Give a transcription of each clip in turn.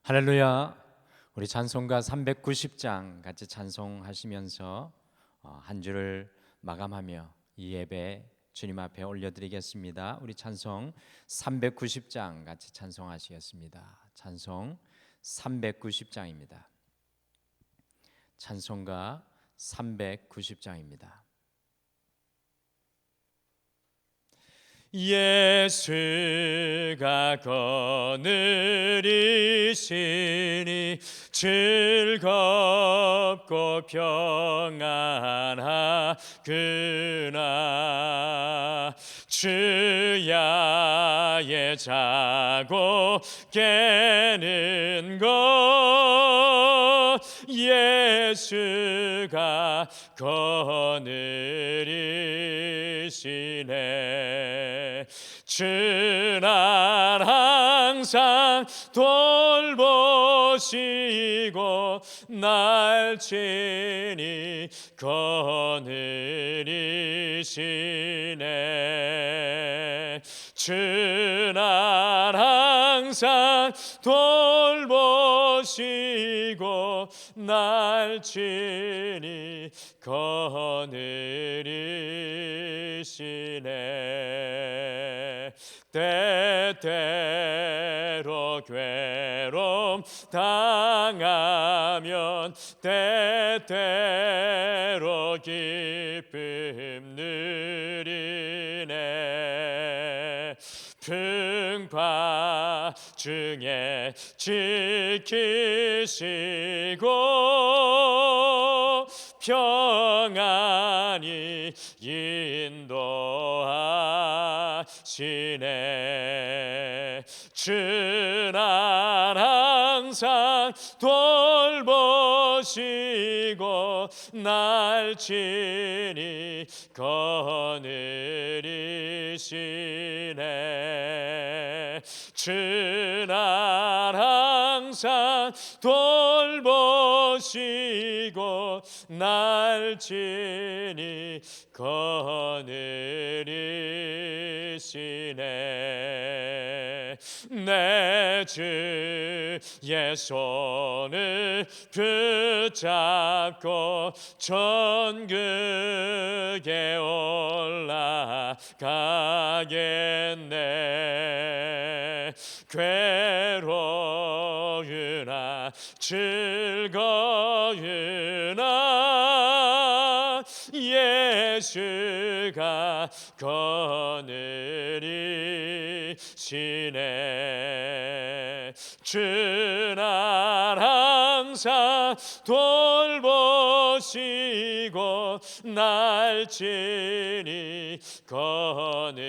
할렐루야. 우리 찬송가 390장 같이 찬송하시면서 한 주를 마감하며 이 예배 주님 앞에 올려드리겠습니다. 우리 찬송 390장 같이 찬송하시겠습니다. 찬송 390장입니다. 찬송가 390장입니다. 예수가 거느리시니 즐겁고 평안하구나. 주야에 자고 깨는 것 예수가 거느리시네. 주는 항상 돌보시고 날 친히 거느리시네. 주는 항상 돌보시고 날 친히 거느리시네. 때때로 괴로움 당하면 때때로 기쁨 누리네. 풍파 중에 지키시고 평안히 인도하시네. 주는 항상 돌보시고 날 친히 거느리시네. 주는 항상 돌보시고 날 친히 거느리시네. 내 주의 손을 붙잡고 천국에 올라가겠네. 괴로우나 즐거우나 예수가 거느리시네. 주는 항상 돌보시고 날 친히 거느리시네.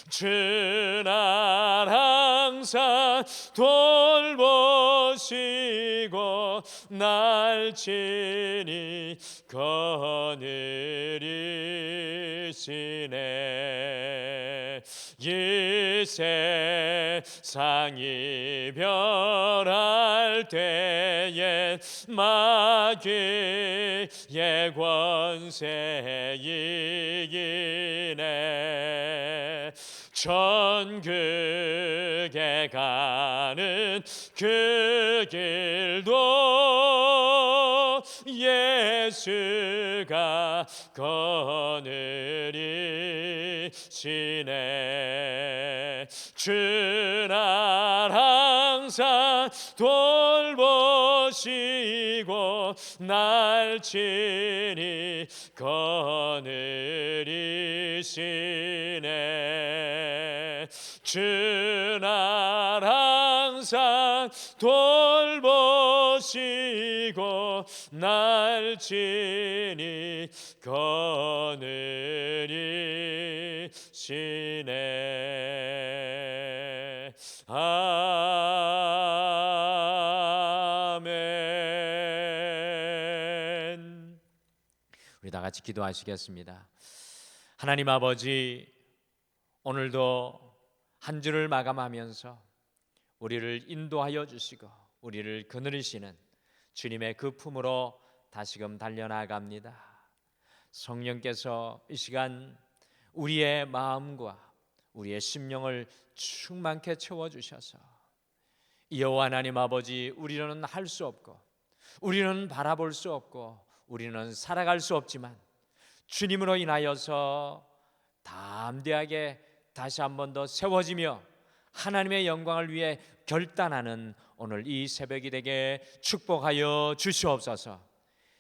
주는 항상 돌보시고 날 친히 거느리시네. 이 세상 이별할 때에 마귀의 권세 이기네. 천국에 가는 그 길도 예수가 거느리시네. 주는 항상 돌보시고 날 친히 거느리시네. 주는 항상 돌보시고 날 친히 거느리시네. 아멘. 우리 다 같이 기도하시겠습니다. 하나님 아버지, 오늘도 한 주를 마감하면서 우리를 인도하여 주시고 우리를 거느리시는 주님의 그 품으로 다시금 달려나갑니다. 성령께서 이 시간 우리의 마음과 우리의 심령을 충만케 채워주셔서 여호와 하나님 아버지, 우리는 할 수 없고 우리는 바라볼 수 없고 우리는 살아갈 수 없지만 주님으로 인하여서 담대하게 다시 한 번 더 세워지며 하나님의 영광을 위해 결단하는 오늘 이 새벽이 되게 축복하여 주시옵소서.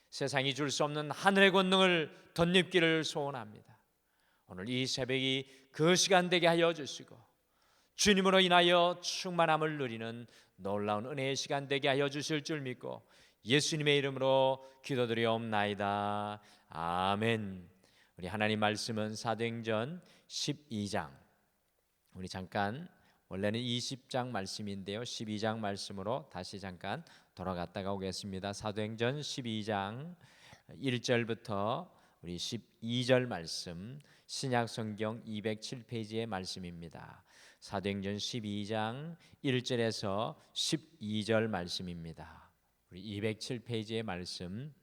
세상이 줄 수 없는 하늘의 권능을 덧입기를 소원합니다. 오늘 이 새벽이 그 시간 되게 하여 주시고 주님으로 인하여 충만함을 누리는 놀라운 은혜의 시간 되게 하여 주실 줄 믿고 예수님의 이름으로 기도드리옵나이다. 아멘. 우리 하나님 말씀은 사도행전 12장, 우리 잠깐 원래는 20장 말씀인데요 12장 말씀으로 다시 잠깐 돌아갔다가 오겠습니다. 사도행전 12장 1절부터 우리 12절 말씀, 신약성경 207페이지의 말씀입니다. 사도행전 12장 1절에서 12절 말씀입니다. 우리 207페이지의 말씀,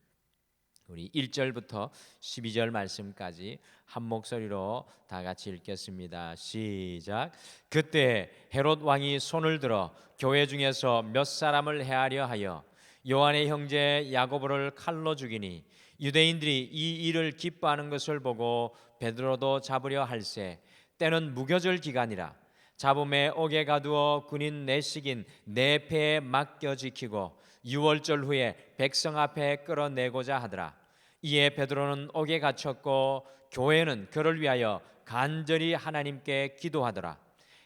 우리 1절부터 12절 말씀까지 한 목소리로 다 같이 읽겠습니다. 시작. 그때 헤롯 왕이 손을 들어 교회 중에서 몇 사람을 해하려 하여 요한의 형제 야고보를 칼로 죽이니 유대인들이 이 일을 기뻐하는 것을 보고 베드로도 잡으려 할세 때는 무교절 기간이라 잡음에 옥에 가두어 군인 내식인 네 패에 맡겨 지키고 유월절 후에 백성 앞에 끌어내고자 하더라. 이에 베드로는 옥에 갇혔고 교회는 그를 위하여 간절히 하나님께 기도하더라.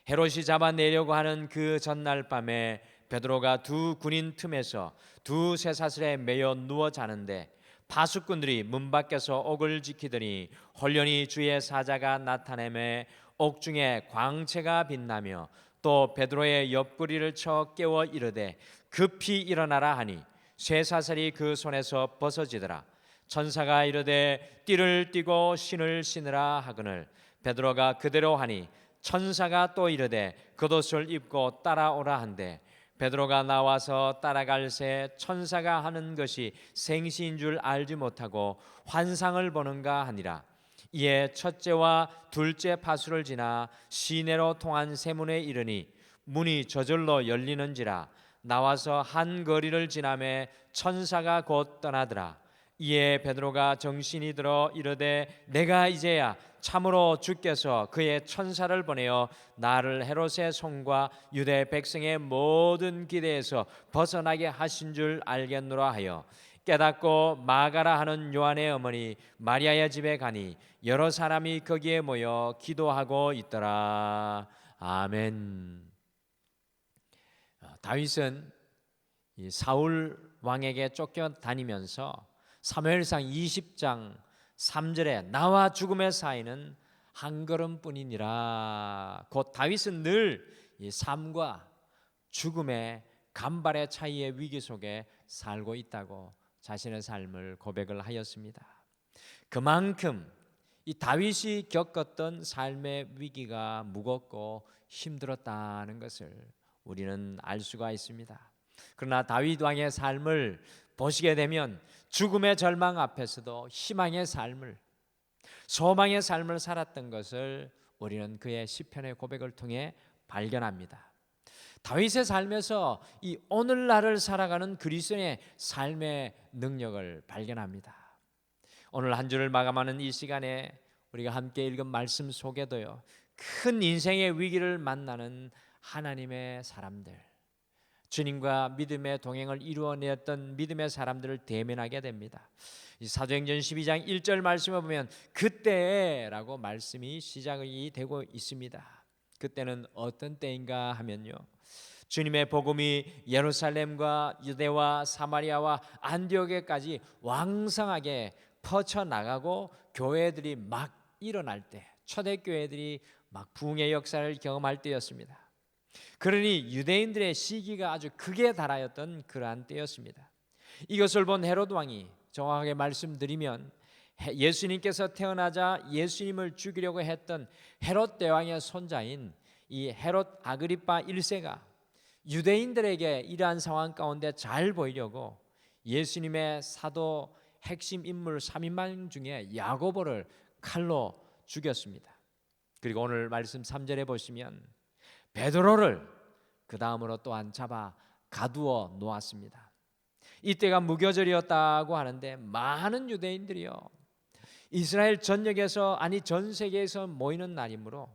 헤롯이 잡아내려고 하는 그 전날 밤에 베드로가 두 군인 틈에서 두 쇠사슬에 매여 누워 자는데 파수꾼들이 문 밖에서 옥을 지키더니 홀련히 주의 사자가 나타내매 옥중에 광채가 빛나며 또 베드로의 옆구리를 쳐 깨워 이르되 급히 일어나라 하니 쇠사슬이 그 손에서 벗어지더라. 천사가 이르되 띠를 띠고 신을 신으라 하거늘 베드로가 그대로 하니 천사가 또 이르되 겉옷을 입고 따라오라 한대 베드로가 나와서 따라갈새 천사가 하는 것이 생시인 줄 알지 못하고 환상을 보는가 하니라. 이에 첫째와 둘째 파수를 지나 시내로 통한 세문에 이르니 문이 저절로 열리는지라. 나와서 한 거리를 지나매 천사가 곧 떠나더라. 이에 베드로가 정신이 들어 이르되 내가 이제야 참으로 주께서 그의 천사를 보내어 나를 헤롯의 손과 유대 백성의 모든 기대에서 벗어나게 하신 줄 알겠노라 하여 깨닫고 마가라 하는 요한의 어머니 마리아의 집에 가니 여러 사람이 거기에 모여 기도하고 있더라. 아멘. 다윗은 사울 왕에게 쫓겨다니면서 사무엘상 20장 3절에 나와 죽음의 사이는 한 걸음뿐이니라. 곧 다윗은 늘 삶과 죽음의 간발의 차이의 위기 속에 살고 있다고 자신의 삶을 고백을 하였습니다. 그만큼 이 다윗이 겪었던 삶의 위기가 무겁고 힘들었다는 것을 우리는 알 수가 있습니다. 그러나 다윗 왕의 삶을 보시게 되면 죽음의 절망 앞에서도 희망의 삶을, 소망의 삶을 살았던 것을 우리는 그의 시편의 고백을 통해 발견합니다. 다윗의 삶에서 이 오늘날을 살아가는 그리스도인의 삶의 능력을 발견합니다. 오늘 한 주를 마감하는 이 시간에 우리가 함께 읽은 말씀 속에도요, 큰 인생의 위기를 만나는 하나님의 사람들, 주님과 믿음의 동행을 이루어내었던 믿음의 사람들을 대면하게 됩니다. 이 사도행전 12장 1절 말씀을 보면 그때라고 말씀이 시작이 되고 있습니다. 그때는 어떤 때인가 하면요, 주님의 복음이 예루살렘과 유대와 사마리아와 안디옥에까지 왕성하게 퍼쳐나가고 교회들이 막 일어날 때, 초대교회들이 막 부흥의 역사를 경험할 때였습니다. 그러니 유대인들의 시기가 아주 극에 달하였던 그러한 때였습니다. 이것을 본 헤롯 왕이 정확하게 말씀드리면 예수님께서 태어나자 예수님을 죽이려고 했던 헤롯 대왕의 손자인 이 헤롯 아그리파 1세가 유대인들에게 이러한 상황 가운데 잘 보이려고 예수님의 사도 핵심 인물 3인방 중에 야고보를 칼로 죽였습니다. 그리고 오늘 말씀 3절에 보시면 베드로를 그 다음으로 또한 잡아 가두어 놓았습니다. 이때가 무교절이었다고 하는데 많은 유대인들이요 이스라엘 전역에서 아니 전 세계에서 모이는 날이므로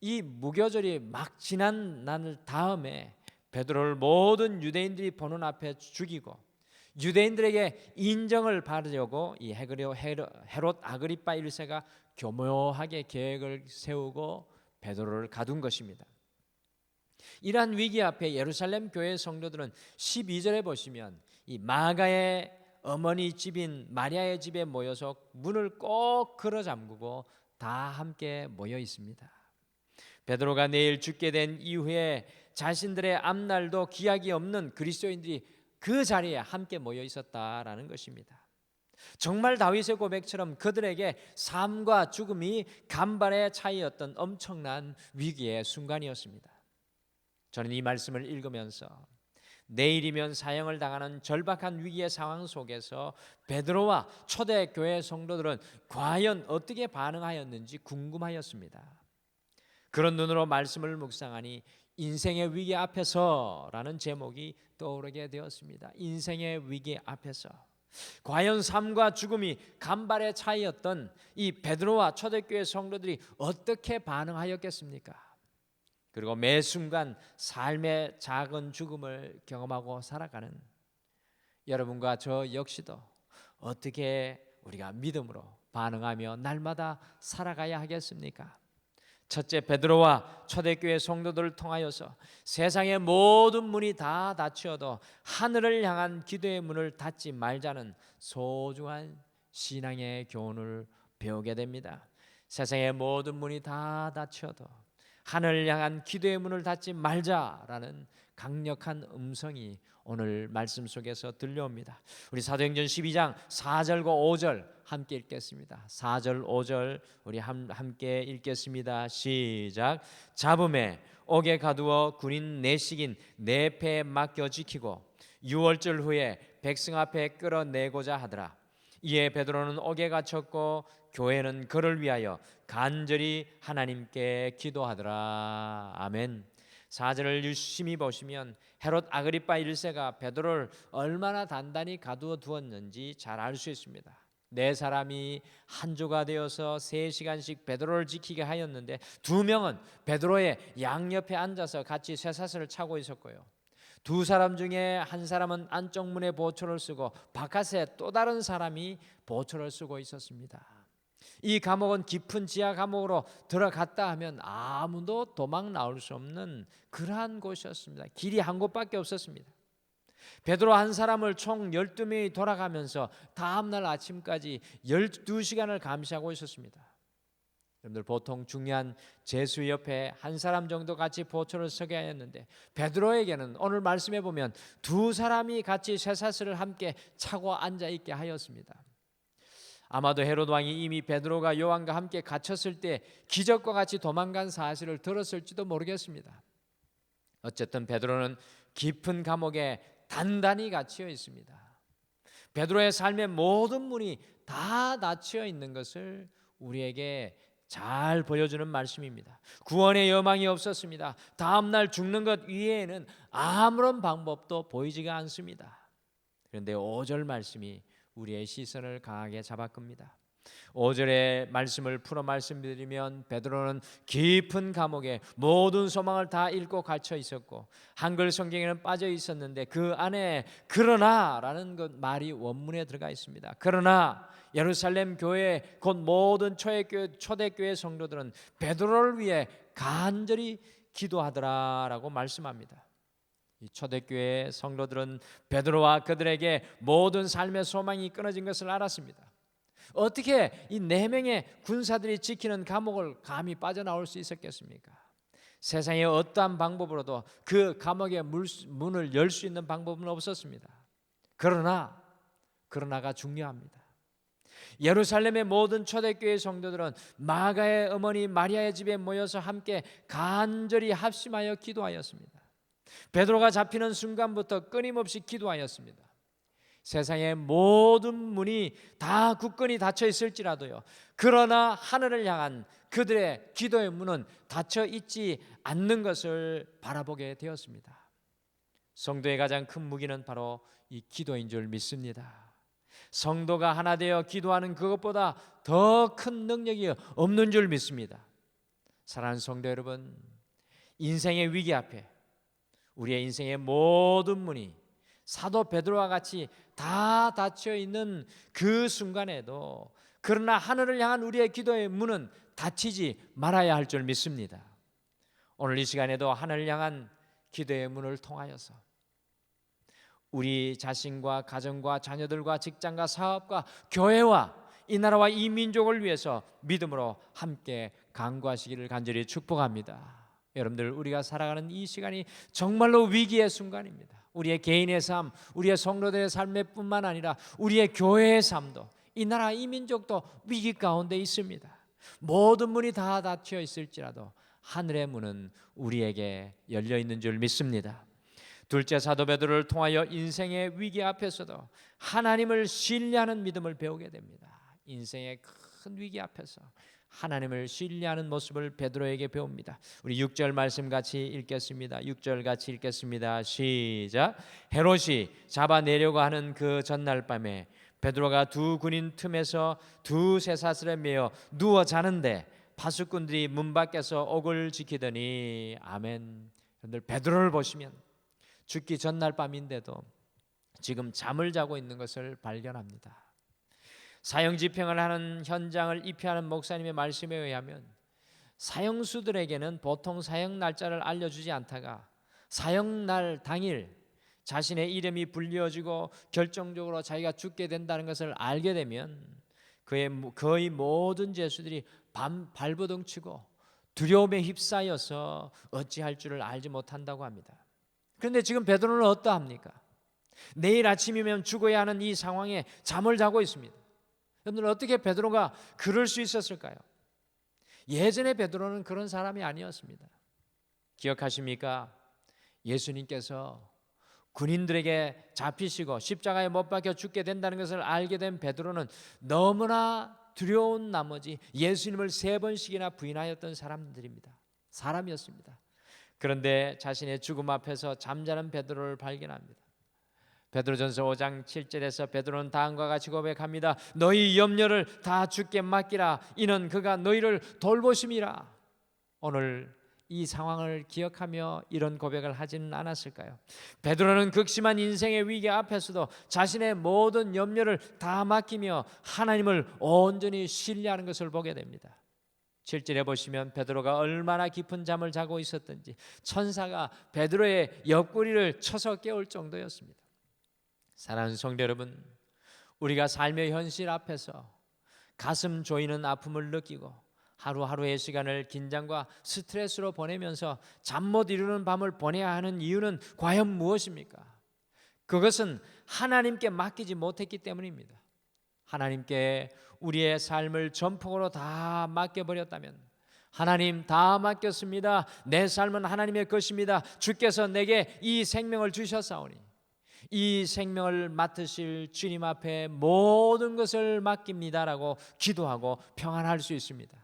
이 무교절이 막 지난 날 다음에 베드로를 모든 유대인들이 보는 앞에 죽이고 유대인들에게 인정을 받으려고 이 헤롯 아그리파 1세가 교묘하게 계획을 세우고 베드로를 가둔 것입니다. 이러한 위기 앞에 예루살렘 교회 성도들은 12절에 보시면 이 마가의 어머니 집인 마리아의 집에 모여서 문을 꼭 걸어 잠그고 다 함께 모여 있습니다. 베드로가 내일 죽게 된 이후에 자신들의 앞날도 기약이 없는 그리스도인들이 그 자리에 함께 모여 있었다라는 것입니다. 정말 다윗의 고백처럼 그들에게 삶과 죽음이 간발의 차이였던 엄청난 위기의 순간이었습니다. 저는 이 말씀을 읽으면서 내일이면 사형을 당하는 절박한 위기의 상황 속에서 베드로와 초대교회 성도들은 과연 어떻게 반응하였는지 궁금하였습니다. 그런 눈으로 말씀을 묵상하니 인생의 위기 앞에서라는 제목이 떠오르게 되었습니다. 인생의 위기 앞에서 과연 삶과 죽음이 간발의 차이였던 이 베드로와 초대교회 성도들이 어떻게 반응하였겠습니까? 그리고 매 순간 삶의 작은 죽음을 경험하고 살아가는 여러분과 저 역시도 어떻게 우리가 믿음으로 반응하며 날마다 살아가야 하겠습니까? 첫째, 베드로와 초대교회 성도들을 통하여서 세상의 모든 문이 다 닫혀도 하늘을 향한 기도의 문을 닫지 말자는 소중한 신앙의 교훈을 배우게 됩니다. 세상의 모든 문이 다 닫혀도 하늘을 향한 기도의 문을 닫지 말자라는 강력한 음성이 오늘 말씀 속에서 들려옵니다. 우리 사도행전 12장 4절과 5절 함께 읽겠습니다. 4절 5절 우리 함께 읽겠습니다. 시작. 잡음에 옥에 가두어 군인 내식인 내패에 맡겨 지키고 6월절 후에 백성 앞에 끌어내고자 하더라. 이에 베드로는 옥에 갇혔고 교회는 그를 위하여 간절히 하나님께 기도하더라. 아멘. 4절을 유심히 보시면 헤롯 아그리파 1세가 베드로를 얼마나 단단히 가두어 두었는지 잘 알 수 있습니다. 네 사람이 한 조가 되어서 3시간씩 베드로를 지키게 하였는데 2명은 베드로의 양옆에 앉아서 같이 쇠사슬을 차고 있었고요. 2사람 중에 한 사람은 안쪽 문에 보초를 쓰고 바깥에 또 다른 사람이 보초를 쓰고 있었습니다. 이 감옥은 깊은 지하 감옥으로 들어갔다 하면 아무도 도망 나올 수 없는 그러한 곳이었습니다. 길이 한 곳밖에 없었습니다. 베드로 한 사람을 총 12명이 돌아가면서 다음날 아침까지 12시간을 감시하고 있었습니다. 여러분들 보통 중요한 제수 옆에 한 사람 정도 같이 보초를 서게 하였는데 베드로에게는 오늘 말씀해 보면 2사람이 같이 쇠사슬을 함께 차고 앉아 있게 하였습니다. 아마도 헤롯 왕이 이미 베드로가 요한과 함께 갇혔을 때 기적과 같이 도망간 사실을 들었을지도 모르겠습니다. 어쨌든 베드로는 깊은 감옥에 단단히 갇혀 있습니다. 베드로의 삶의 모든 문이 다 닫혀 있는 것을 우리에게 잘 보여주는 말씀입니다. 구원의 여망이 없었습니다. 다음날 죽는 것 이외에는 아무런 방법도 보이지가 않습니다. 그런데 5절 말씀이 우리의 시선을 강하게 잡아끕니다. 5절의 말씀을 풀어 말씀드리면 베드로는 깊은 감옥에 모든 소망을 다 잃고 갇혀 있었고 한글 성경에는 빠져 있었는데 그 안에 그러나라는 것 말이 원문에 들어가 있습니다. 그러나 예루살렘 교회 곧 모든 초대교회 성도들은 베드로를 위해 간절히 기도하더라라고 말씀합니다. 이 초대교회 성도들은 베드로와 그들에게 모든 삶의 소망이 끊어진 것을 알았습니다. 어떻게 이 4명의 군사들이 지키는 감옥을 감히 빠져나올 수 있었겠습니까? 세상의 어떠한 방법으로도 그 감옥의 문을 열 수 있는 방법은 없었습니다. 그러나가 중요합니다. 예루살렘의 모든 초대교회 성도들은 마가의 어머니 마리아의 집에 모여서 함께 간절히 합심하여 기도하였습니다. 베드로가 잡히는 순간부터 끊임없이 기도하였습니다. 세상의 모든 문이 다 굳건히 닫혀 있을지라도요. 그러나 하늘을 향한 그들의 기도의 문은 닫혀 있지 않는 것을 바라보게 되었습니다. 성도의 가장 큰 무기는 바로 이 기도인 줄 믿습니다. 성도가 하나 되어 기도하는 그것보다 더 큰 능력이 없는 줄 믿습니다. 사랑하는 성도 여러분, 인생의 위기 앞에 우리의 인생의 모든 문이 사도 베드로와 같이 다 닫혀 있는 그 순간에도 그러나 하늘을 향한 우리의 기도의 문은 닫히지 말아야 할 줄 믿습니다. 오늘 이 시간에도 하늘을 향한 기도의 문을 통하여서 우리 자신과 가정과 자녀들과 직장과 사업과 교회와 이 나라와 이 민족을 위해서 믿음으로 함께 간구하시기를 간절히 축복합니다. 여러분들, 우리가 살아가는 이 시간이 정말로 위기의 순간입니다. 우리의 개인의 삶, 우리의 성도들의 삶의 뿐만 아니라 우리의 교회의 삶도, 이 나라 이 민족도 위기 가운데 있습니다. 모든 문이 다 닫혀 있을지라도 하늘의 문은 우리에게 열려 있는 줄 믿습니다. 둘째, 사도 베드로를 통하여 인생의 위기 앞에서도 하나님을 신뢰하는 믿음을 배우게 됩니다. 인생의 큰 위기 앞에서 하나님을 신뢰하는 모습을 베드로에게 배웁니다. 우리 6절 말씀 같이 읽겠습니다. 6절 같이 읽겠습니다. 시작. 헤롯이 잡아내려고 하는 그 전날 밤에 베드로가 두 군인 틈에서 두 쇠사슬에 매어 누워 자는데 파수꾼들이 문 밖에서 옥을 지키더니 아멘. 여러분들, 베드로를 보시면 죽기 전날 밤인데도 지금 잠을 자고 있는 것을 발견합니다. 사형 집행을 하는 현장을 입회하는 목사님의 말씀에 의하면 사형수들에게는 보통 사형 날짜를 알려주지 않다가 사형날 당일 자신의 이름이 불려지고 결정적으로 자기가 죽게 된다는 것을 알게 되면 그의 거의 모든 죄수들이 발버둥 치고 두려움에 휩싸여서 어찌할 줄을 알지 못한다고 합니다. 그런데 지금 베드로는 어떠합니까? 내일 아침이면 죽어야 하는 이 상황에 잠을 자고 있습니다. 여러분들, 어떻게 베드로가 그럴 수 있었을까요? 예전에 베드로는 그런 사람이 아니었습니다. 기억하십니까? 예수님께서 군인들에게 잡히시고 십자가에 못 박혀 죽게 된다는 것을 알게 된 베드로는 너무나 두려운 나머지 예수님을 3번씩이나 부인하였던 사람이었습니다. 그런데 자신의 죽음 앞에서 잠자는 베드로를 발견합니다. 베드로전서 5장 7절에서 베드로는 다음과 같이 고백합니다. 너희 염려를 다 주께 맡기라. 이는 그가 너희를 돌보심이라. 오늘 이 상황을 기억하며 이런 고백을 하지는 않았을까요? 베드로는 극심한 인생의 위기 앞에서도 자신의 모든 염려를 다 맡기며 하나님을 온전히 신뢰하는 것을 보게 됩니다. 7절에 보시면 베드로가 얼마나 깊은 잠을 자고 있었던지 천사가 베드로의 옆구리를 쳐서 깨울 정도였습니다. 사랑하는 성도 여러분, 우리가 삶의 현실 앞에서 가슴 조이는 아픔을 느끼고 하루하루의 시간을 긴장과 스트레스로 보내면서 잠 못 이루는 밤을 보내야 하는 이유는 과연 무엇입니까? 그것은 하나님께 맡기지 못했기 때문입니다. 하나님께 우리의 삶을 전폭으로 다 맡겨버렸다면, 하나님 다 맡겼습니다. 내 삶은 하나님의 것입니다. 주께서 내게 이 생명을 주셨사오니 이 생명을 맡으실 주님 앞에 모든 것을 맡깁니다라고 기도하고 평안할 수 있습니다.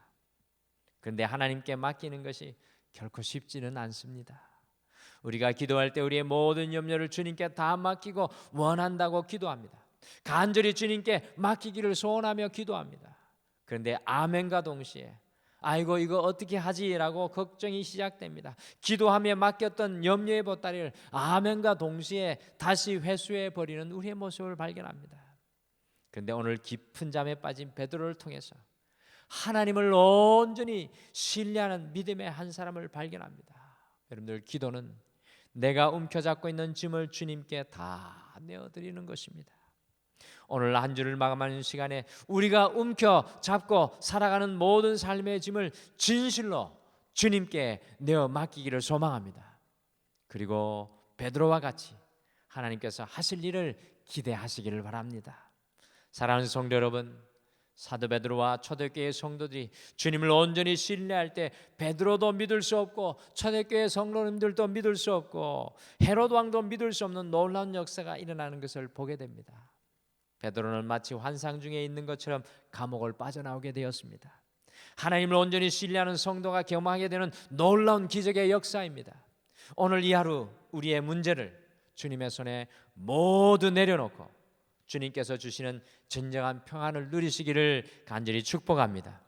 그런데 하나님께 맡기는 것이 결코 쉽지는 않습니다. 우리가 기도할 때 우리의 모든 염려를 주님께 다 맡기고 원한다고 기도합니다. 간절히 주님께 맡기기를 소원하며 기도합니다. 그런데 아멘과 동시에 아이고 이거 어떻게 하지라고 걱정이 시작됩니다. 기도하며 맡겼던 염려의 보따리를 아멘과 동시에 다시 회수해 버리는 우리의 모습을 발견합니다. 그런데 오늘 깊은 잠에 빠진 베드로를 통해서 하나님을 온전히 신뢰하는 믿음의 한 사람을 발견합니다. 여러분들, 기도는 내가 움켜잡고 있는 짐을 주님께 다 내어드리는 것입니다. 오늘 한 주를 마감하는 시간에 우리가 움켜잡고 살아가는 모든 삶의 짐을 진실로 주님께 내어 맡기기를 소망합니다. 그리고 베드로와 같이 하나님께서 하실 일을 기대하시기를 바랍니다. 사랑하는 성도 여러분, 사도 베드로와 초대교회 성도들이 주님을 온전히 신뢰할 때 베드로도 믿을 수 없고 초대교회 성도님들도 믿을 수 없고 헤롯 왕도 믿을 수 없는 놀라운 역사가 일어나는 것을 보게 됩니다. 베드로는 마치 환상 중에 있는 것처럼 감옥을 빠져나오게 되었습니다. 하나님을 온전히 신뢰하는 성도가 경험하게 되는 놀라운 기적의 역사입니다. 오늘 이 하루 우리의 문제를 주님의 손에 모두 내려놓고 주님께서 주시는 진정한 평안을 누리시기를 간절히 축복합니다.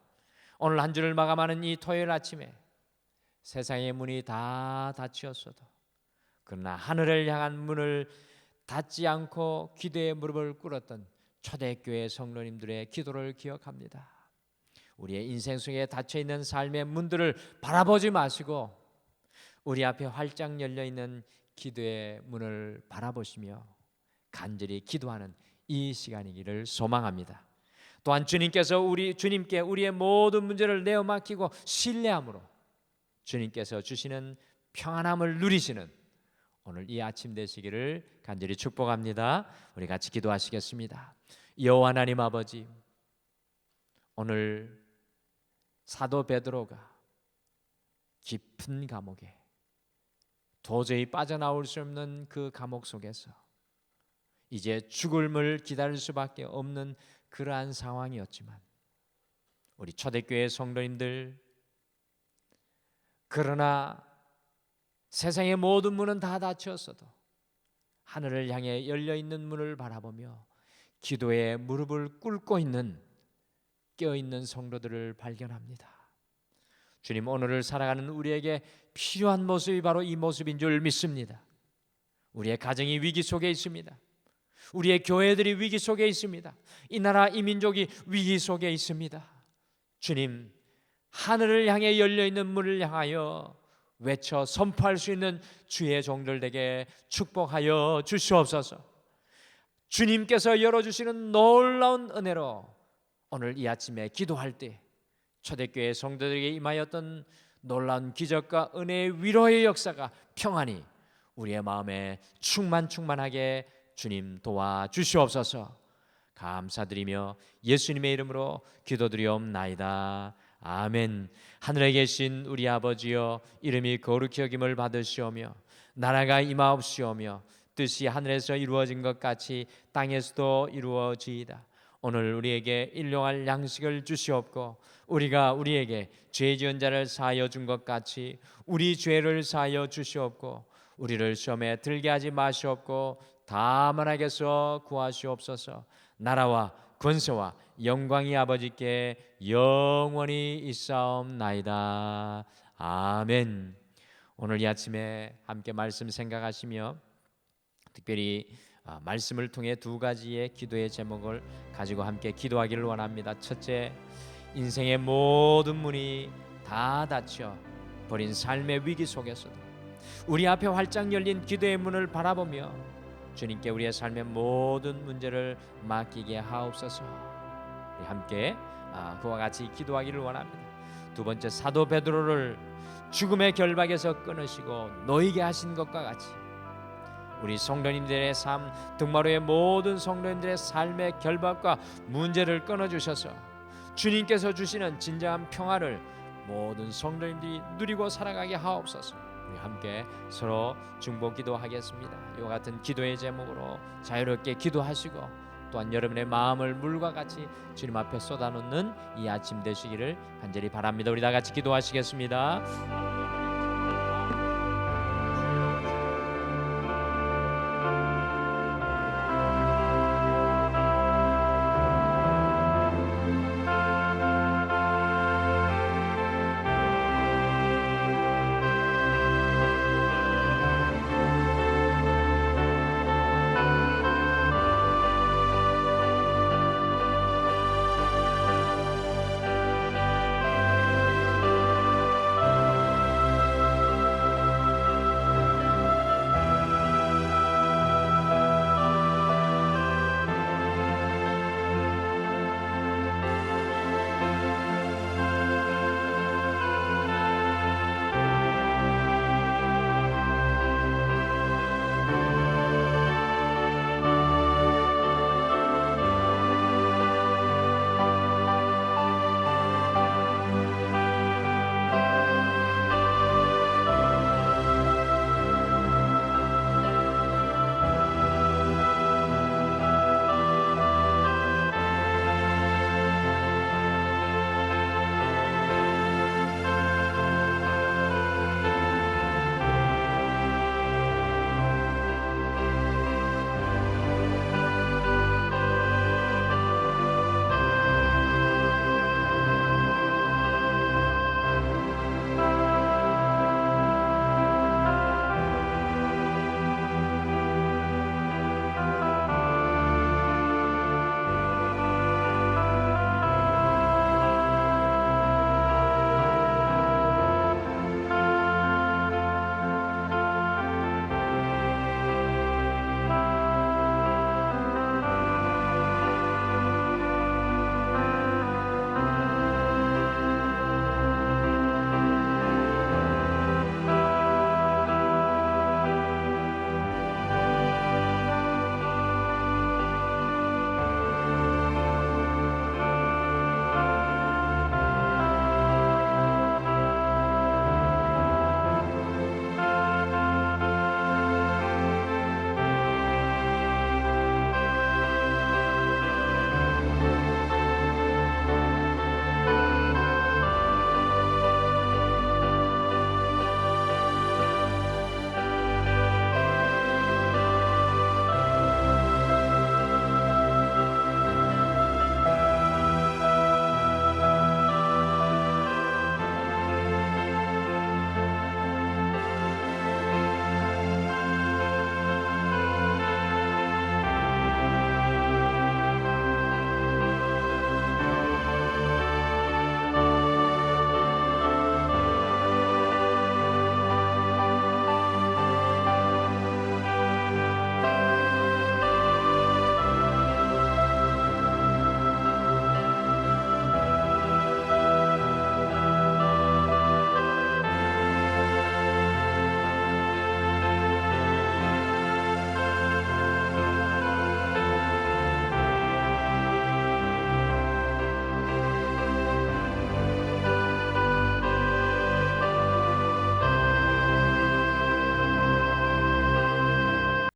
오늘 한 주를 마감하는 이 토요일 아침에 세상의 문이 다 닫히었어도 그러나 하늘을 향한 문을 닫지 않고 기도의 무릎을 꿇었던 초대교회 성도님들의 기도를 기억합니다. 우리의 인생 속에 닫혀있는 삶의 문들을 바라보지 마시고 우리 앞에 활짝 열려있는 기도의 문을 바라보시며 간절히 기도하는 이 시간이기를 소망합니다. 또한 주님께서 주님께 우리의 모든 문제를 내어 맡기고 신뢰함으로 주님께서 주시는 평안함을 누리시는 오늘 이 아침 되시기를 간절히 축복합니다. 우리 같이 기도하시겠습니다. 여호와 하나님 아버지, 오늘 사도 베드로가 깊은 감옥에 도저히 빠져나올 수 없는 그 감옥 속에서 이제 죽음을 기다릴 수밖에 없는 그러한 상황이었지만 우리 초대교회 성도님들, 그러나 세상의 모든 문은 다 닫혔어도 하늘을 향해 열려있는 문을 바라보며 기도에 무릎을 꿇고 있는 깨어있는 성도들을 발견합니다. 주님, 오늘을 살아가는 우리에게 필요한 모습이 바로 이 모습인 줄 믿습니다. 우리의 가정이 위기 속에 있습니다. 우리의 교회들이 위기 속에 있습니다. 이 나라 이 민족이 위기 속에 있습니다. 주님, 하늘을 향해 열려있는 문을 향하여 외쳐 선포할 수 있는 주의 종들에게 축복하여 주시옵소서. 주님께서 열어주시는 놀라운 은혜로 오늘 이 아침에 기도할 때 초대교회 성도들에게 임하였던 놀라운 기적과 은혜의 위로의 역사가 평안히 우리의 마음에 충만하게 주님 도와주시옵소서. 감사드리며 예수님의 이름으로 기도드리옵나이다. 아멘. 하늘에 계신 우리 아버지여, 이름이 거룩히 여김을 받으시오며 나라가 임하옵시오며 뜻이 하늘에서 이루어진 것 같이 땅에서도 이루어지이다. 오늘 우리에게 일용할 양식을 주시옵고 우리가 우리에게 죄 지은 자를 사하여 준 것 같이 우리 죄를 사하여 주시옵고 우리를 시험에 들게 하지 마시옵고 다만 악에서 구하시옵소서. 나라와 권세와 영광이 아버지께 영원히 있사옵나이다. 아멘. 오늘 이 아침에 함께 말씀 생각하시며 특별히 말씀을 통해 두 가지의 기도의 제목을 가지고 함께 기도하기를 원합니다. 첫째, 인생의 모든 문이 다 닫혀 버린 삶의 위기 속에서도 우리 앞에 활짝 열린 기도의 문을 바라보며 주님께 우리의 삶의 모든 문제를 맡기게 하옵소서. 우리 함께 그와 같이 기도하기를 원합니다. 두 번째, 사도 베드로를 죽음의 결박에서 끊으시고 놓이게 하신 것과 같이 우리 성도님들의 삶, 등마루의 모든 성도님들의 삶의 결박과 문제를 끊어주셔서 주님께서 주시는 진정한 평화를 모든 성도님들이 누리고 살아가게 하옵소서. 우리 함께 서로 중보 기도하겠습니다. 이와 같은 기도의 제목으로 자유롭게 기도하시고 또한 여러분의 마음을 물과 같이 주님 앞에 쏟아놓는 이 아침 되시기를 간절히 바랍니다. 우리 다 같이 기도하시겠습니다.